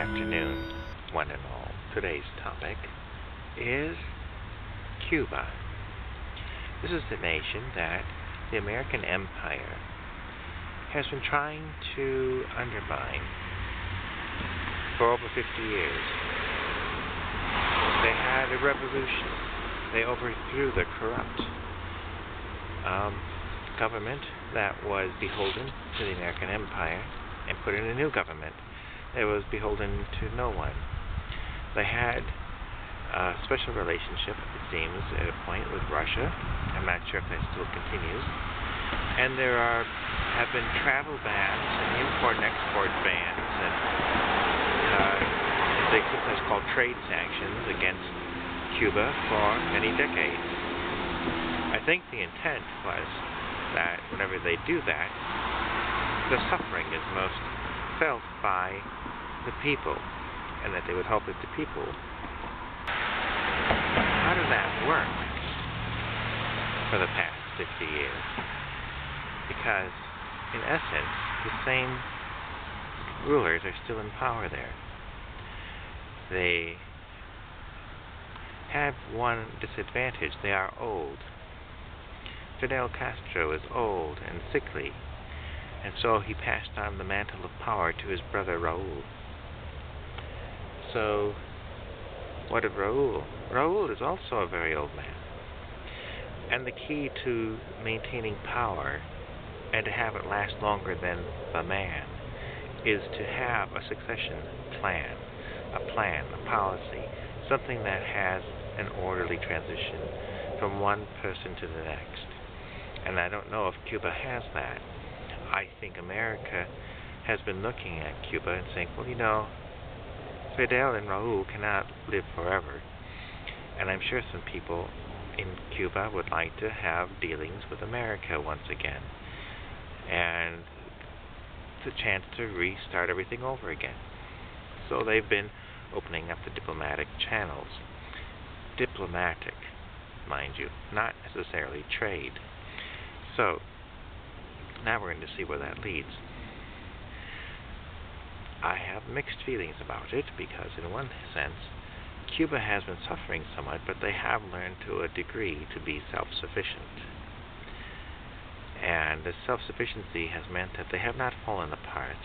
afternoon, one and all. Today's topic is Cuba. This is the nation that the American Empire has been trying to undermine for over 50 years. They had a revolution. They overthrew the corrupt government that was beholden to the American Empire and put in a new government that was beholden to no one. They had a special relationship, it seems, at a point with Russia. I'm not sure if that still continues. And there have been travel bans and import and export bans and they sometimes called trade sanctions against Cuba for many decades. I think the intent was that whenever they do that, the suffering is most felt by the people, and that they would help the people. How did that work for the past 50 years? Because, in essence, the same rulers are still in power there. They have one disadvantage. They are old. Fidel Castro is old and sickly, and so he passed on the mantle of power to his brother Raul. So, what of Raul? Raul is also a very old man. And the key to maintaining power and to have it last longer than the man is to have a succession plan, a policy, something that has an orderly transition from one person to the next. And I don't know if Cuba has that. I think America has been looking at Cuba and saying, well, you know, Fidel and Raul cannot live forever. And I'm sure some people in Cuba would like to have dealings with America once again. And the chance to restart everything over again. So they've been opening up the diplomatic channels. Diplomatic, mind you, not necessarily trade. So, now we're going to see where that leads. I have mixed feelings about it because, in one sense, Cuba has been suffering somewhat, but they have learned to a degree to be self-sufficient. And the self-sufficiency has meant that they have not fallen apart,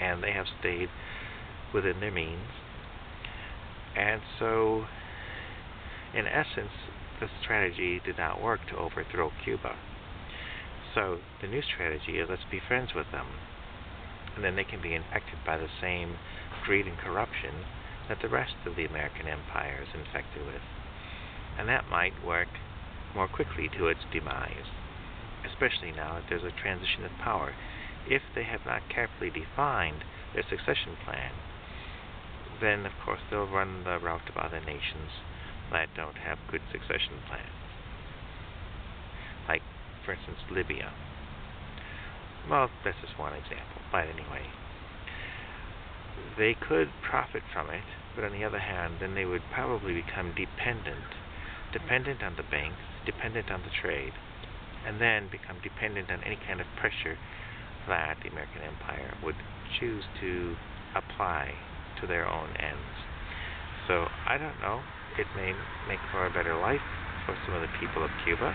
and they have stayed within their means. And so, in essence, the strategy did not work to overthrow Cuba. So the new strategy is let's be friends with them, and then they can be infected by the same greed and corruption that the rest of the American empire is infected with. And that might work more quickly to its demise, especially now that there's a transition of power. If they have not carefully defined their succession plan, then of course they'll run the route of other nations that don't have good succession plans. Like, for instance, Libya. Well, that's just one example, but anyway. They could profit from it, but on the other hand, then they would probably become dependent on the banks, dependent on the trade, and then become dependent on any kind of pressure that the American Empire would choose to apply to their own ends. So, I don't know. It may make for a better life for some of the people of Cuba.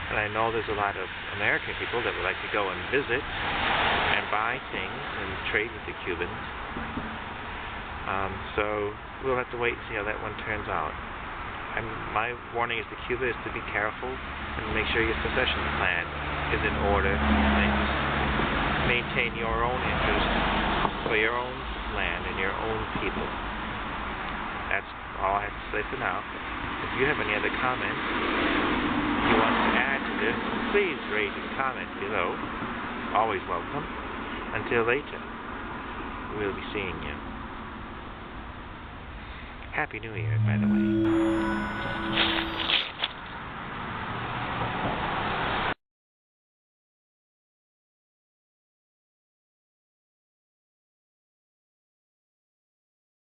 And I know there's a lot of American people that would like to go and visit and buy things and trade with the Cubans. So we'll have to wait and see how that one turns out. My warning is to Cuba is to be careful and make sure your succession plan is in order and maintain your own interests for your own land and your own people. That's all I have to say for now. If you have any other comments you want to add to this, please rate and comment below. Always welcome. Until later, we'll be seeing you. Happy New Year, by the way.